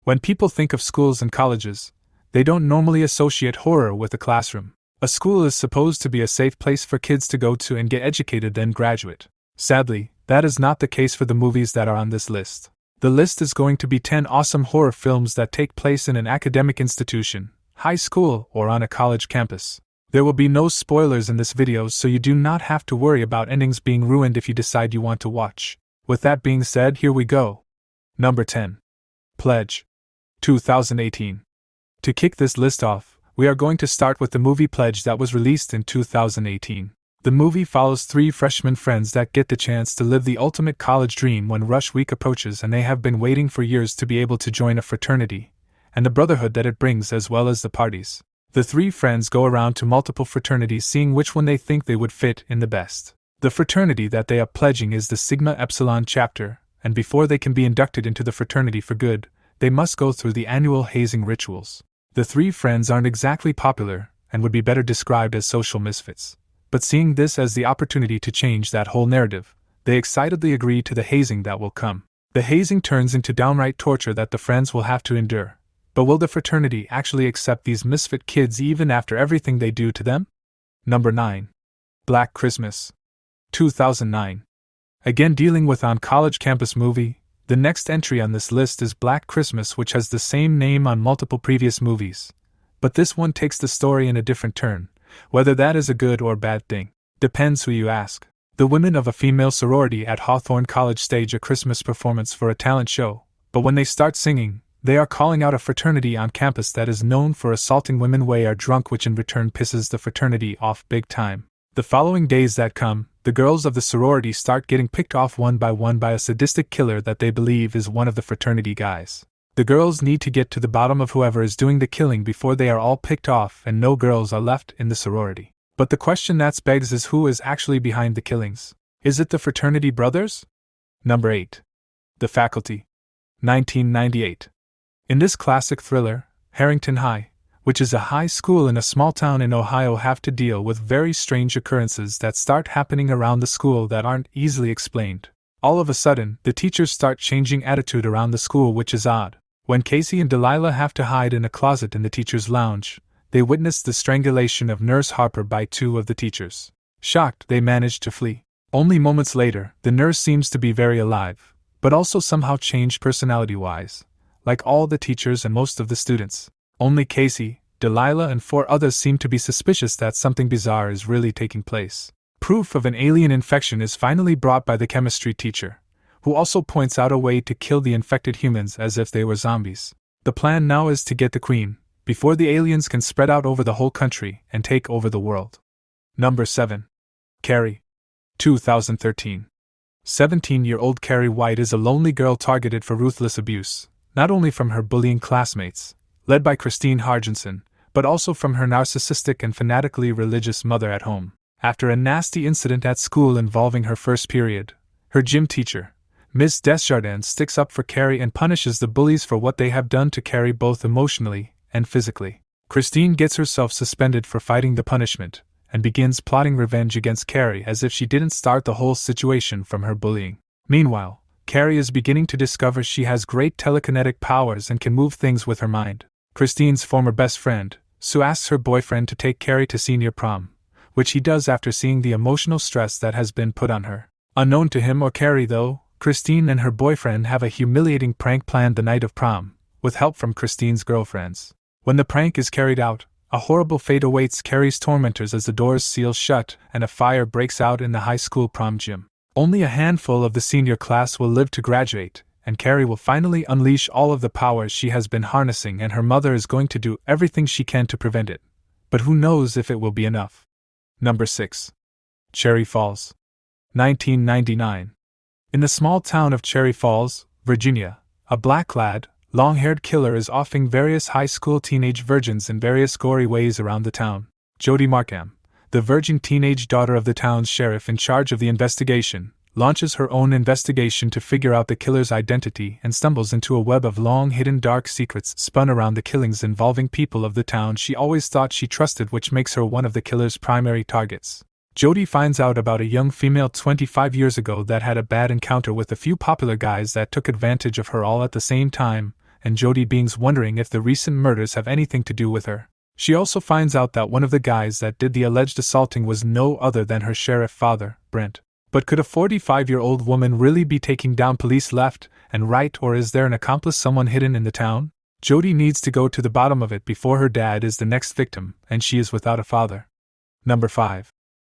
When people think of schools and colleges, they don't normally associate horror with a classroom. A school is supposed to be a safe place for kids to go to and get educated then graduate. Sadly, that is not the case for the movies that are on this list. The list is going to be 10 awesome horror films that take place in an academic institution, high school, or on a college campus. There will be no spoilers in this video, so you do not have to worry about endings being ruined if you decide you want to watch. With that being said, here we go. Number 10. Pledge. 2018. To kick this list off, we are going to start with the movie Pledge that was released in 2018. The movie follows 3 freshman friends that get the chance to live the ultimate college dream when rush week approaches, and they have been waiting for years to be able to join a fraternity, and the brotherhood that it brings as well as the parties. The 3 friends go around to multiple fraternities seeing which one they think they would fit in the best. The fraternity that they are pledging is the Sigma Epsilon chapter, and before they can be inducted into the fraternity for good, they must go through the annual hazing rituals. The 3 friends aren't exactly popular, and would be better described as social misfits. But seeing this as the opportunity to change that whole narrative, they excitedly agree to the hazing that will come. The hazing turns into downright torture that the friends will have to endure. But will the fraternity actually accept these misfit kids even after everything they do to them? Number 9. Black Christmas. 2009. Again dealing with on-college campus movie, the next entry on this list is Black Christmas, which has the same name on multiple previous movies. But this one takes the story in a different turn. Whether that is a good or bad thing depends who you ask. The women of a female sorority at Hawthorne College stage a Christmas performance for a talent show, but when they start singing, they are calling out a fraternity on campus that is known for assaulting women they are drunk, which in return pisses the fraternity off big time. The following days that come, the girls of the sorority start getting picked off one by a sadistic killer that they believe is one of the fraternity guys. The girls need to get to the bottom of whoever is doing the killing before they are all picked off and no girls are left in the sorority. But the question that begs is who is actually behind the killings? Is it the fraternity brothers? Number 8. The Faculty. 1998. In this classic thriller, Harrington High, which is a high school in a small town in Ohio, have to deal with very strange occurrences that start happening around the school that aren't easily explained. All of a sudden, the teachers start changing attitude around the school, which is odd. When Casey and Delilah have to hide in a closet in the teacher's lounge, they witness the strangulation of Nurse Harper by 2 of the teachers. Shocked, they manage to flee. Only moments later, the nurse seems to be very alive, but also somehow changed personality-wise, like all the teachers and most of the students. Only Casey, Delilah, and 4 others seem to be suspicious that something bizarre is really taking place. Proof of an alien infection is finally brought by the chemistry teacher, who also points out a way to kill the infected humans as if they were zombies. The plan now is to get the queen, before the aliens can spread out over the whole country and take over the world. Number 7. Carrie. 2013. 17-year-old Carrie White is a lonely girl targeted for ruthless abuse, not only from her bullying classmates, led by Christine Hargensen, but also from her narcissistic and fanatically religious mother at home. After a nasty incident at school involving her first period, her gym teacher, Ms. Desjardins, sticks up for Carrie and punishes the bullies for what they have done to Carrie both emotionally and physically. Christine gets herself suspended for fighting the punishment, and begins plotting revenge against Carrie as if she didn't start the whole situation from her bullying. Meanwhile, Carrie is beginning to discover she has great telekinetic powers and can move things with her mind. Christine's former best friend, Sue, asks her boyfriend to take Carrie to senior prom, which he does after seeing the emotional stress that has been put on her. Unknown to him or Carrie though, Christine and her boyfriend have a humiliating prank planned the night of prom, with help from Christine's girlfriends. When the prank is carried out, a horrible fate awaits Carrie's tormentors as the doors seal shut and a fire breaks out in the high school prom gym. Only a handful of the senior class will live to graduate, and Carrie will finally unleash all of the powers she has been harnessing, and her mother is going to do everything she can to prevent it. But who knows if it will be enough. Number 6. Cherry Falls. 1999. In the small town of Cherry Falls, Virginia, a black lad, long-haired killer is offing various high school teenage virgins in various gory ways around the town. Jody Markham, the virgin teenage daughter of the town's sheriff in charge of the investigation, launches her own investigation to figure out the killer's identity and stumbles into a web of long-hidden dark secrets spun around the killings involving people of the town she always thought she trusted, which makes her one of the killer's primary targets. Jody finds out about a young female 25 years ago that had a bad encounter with a few popular guys that took advantage of her all at the same time, and Jody begins wondering if the recent murders have anything to do with her. She also finds out that one of the guys that did the alleged assaulting was no other than her sheriff father, Brent. But could a 45-year-old woman really be taking down police left and right, or is there an accomplice, someone hidden in the town? Jody needs to go to the bottom of it before her dad is the next victim, and she is without a father. Number 5.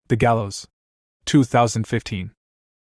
The Gallows. 2015.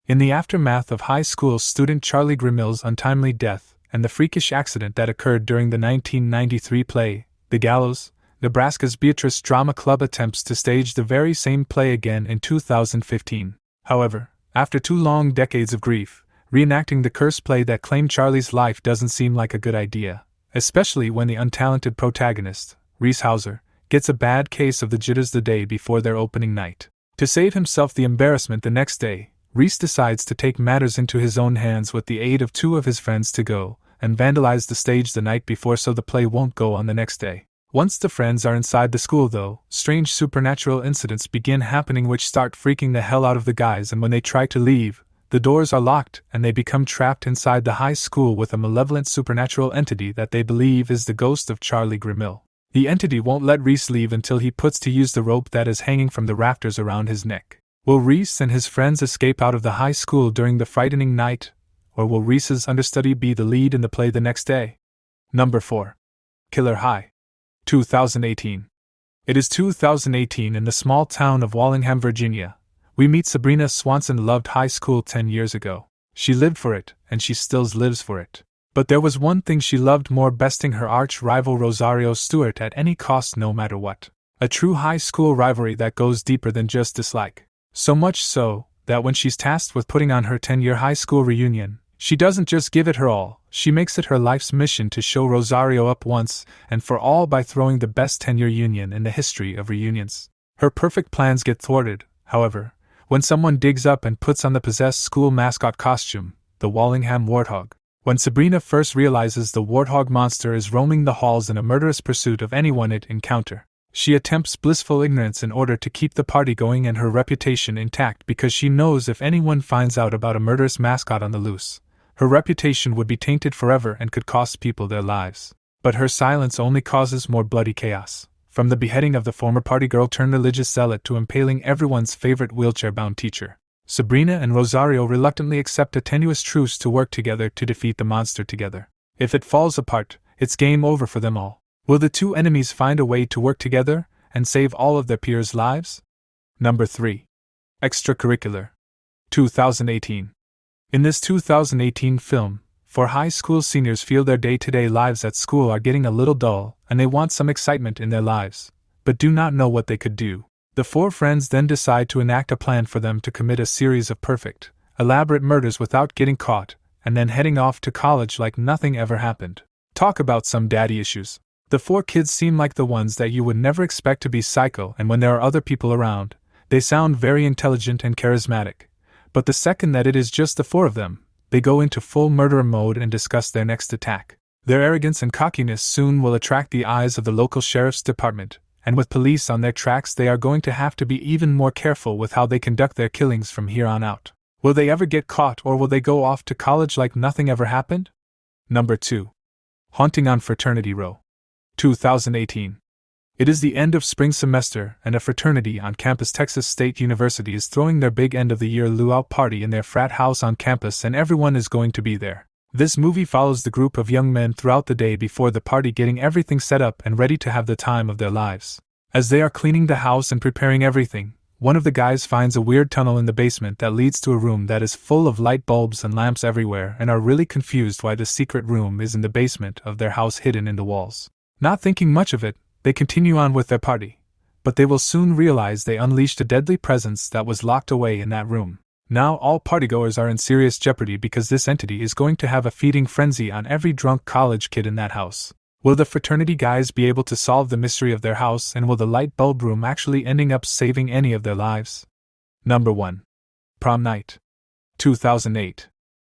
In the aftermath of high school student Charlie Grimill's untimely death and the freakish accident that occurred during the 1993 play, The Gallows, Nebraska's Beatrice Drama Club attempts to stage the very same play again in 2015. However, after 2 long decades of grief, reenacting the cursed play that claimed Charlie's life doesn't seem like a good idea, especially when the untalented protagonist, Reese Hauser, gets a bad case of the jitters the day before their opening night. To save himself the embarrassment the next day, Reese decides to take matters into his own hands with the aid of 2 of his friends to go and vandalize the stage the night before so the play won't go on the next day. Once the friends are inside the school though, strange supernatural incidents begin happening which start freaking the hell out of the guys, and when they try to leave, the doors are locked and they become trapped inside the high school with a malevolent supernatural entity that they believe is the ghost of Charlie Grimill. The entity won't let Reese leave until he puts to use the rope that is hanging from the rafters around his neck. Will Reese and his friends escape out of the high school during the frightening night, or will Reese's understudy be the lead in the play the next day? Number 4. Killer High. 2018. It is 2018 in the small town of Wallingham, Virginia. We meet Sabrina Swanson. Loved high school 10 years ago. She lived for it, and she still lives for it. But there was one thing she loved more: besting her arch-rival Rosario Stewart at any cost, no matter what. A true high school rivalry that goes deeper than just dislike. So much so, that when she's tasked with putting on her 10-year high school reunion, she doesn't just give it her all, she makes it her life's mission to show Rosario up once and for all by throwing the best 10-year reunion in the history of reunions. Her perfect plans get thwarted, however, when someone digs up and puts on the possessed school mascot costume, the Wallingham Warthog. When Sabrina first realizes the Warthog monster is roaming the halls in a murderous pursuit of anyone it encounter, she attempts blissful ignorance in order to keep the party going and her reputation intact, because she knows if anyone finds out about a murderous mascot on the loose, her reputation would be tainted forever and could cost people their lives. But her silence only causes more bloody chaos, from the beheading of the former party girl turned religious zealot to impaling everyone's favorite wheelchair-bound teacher. Sabrina and Rosario reluctantly accept a tenuous truce to work together to defeat the monster together. If it falls apart, it's game over for them all. Will the 2 enemies find a way to work together and save all of their peers' lives? Number 3. Extracurricular. 2018. In this 2018 film, 4 high school seniors feel their day-to-day lives at school are getting a little dull, and they want some excitement in their lives, but do not know what they could do. The 4 friends then decide to enact a plan for them to commit a series of perfect, elaborate murders without getting caught, and then heading off to college like nothing ever happened. Talk about some daddy issues. The 4 kids seem like the ones that you would never expect to be psycho, and when there are other people around, they sound very intelligent and charismatic. But the second that it is just the 4 of them, they go into full murderer mode and discuss their next attack. Their arrogance and cockiness soon will attract the eyes of the local sheriff's department, and with police on their tracks they are going to have to be even more careful with how they conduct their killings from here on out. Will they ever get caught, or will they go off to college like nothing ever happened? Number 2. Haunting on Fraternity Row. 2018. It is the end of spring semester, and a fraternity on campus Texas State University is throwing their big end-of-the-year luau party in their frat house on campus, and everyone is going to be there. This movie follows the group of young men throughout the day before the party, getting everything set up and ready to have the time of their lives. As they are cleaning the house and preparing everything, one of the guys finds a weird tunnel in the basement that leads to a room that is full of light bulbs and lamps everywhere, and are really confused why the secret room is in the basement of their house hidden in the walls. Not thinking much of it, they continue on with their party, but they will soon realize they unleashed a deadly presence that was locked away in that room. Now all partygoers are in serious jeopardy because this entity is going to have a feeding frenzy on every drunk college kid in that house. Will the fraternity guys be able to solve the mystery of their house, and will the light bulb room actually ending up saving any of their lives? Number 1. Prom Night. 2008.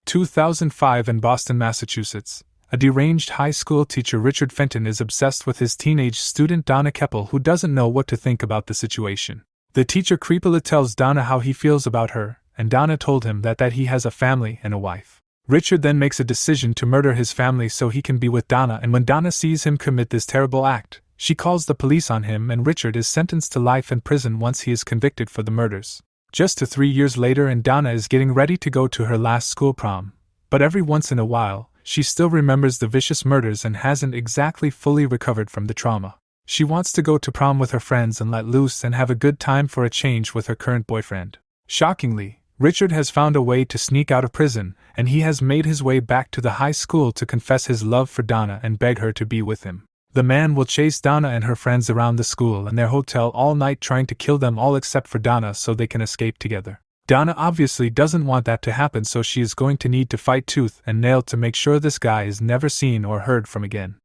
2005 in Boston, Massachusetts. A deranged high school teacher, Richard Fenton, is obsessed with his teenage student Donna Keppel, who doesn't know what to think about the situation. The teacher creepily tells Donna how he feels about her, and Donna told him that he has a family and a wife. Richard then makes a decision to murder his family so he can be with Donna, and when Donna sees him commit this terrible act, she calls the police on him and Richard is sentenced to life in prison once he is convicted for the murders. Just to 3 years later and Donna is getting ready to go to her last school prom, but every once in a while, she still remembers the vicious murders and hasn't exactly fully recovered from the trauma. She wants to go to prom with her friends and let loose and have a good time for a change with her current boyfriend. Shockingly, Richard has found a way to sneak out of prison, and he has made his way back to the high school to confess his love for Donna and beg her to be with him. The man will chase Donna and her friends around the school and their hotel all night, trying to kill them all except for Donna so they can escape together. Donna obviously doesn't want that to happen, so she is going to need to fight tooth and nail to make sure this guy is never seen or heard from again.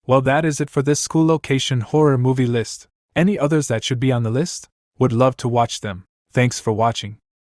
Well, that is it for this school location horror movie list. Any others that should be on the list? Would love to watch them. Thanks for watching.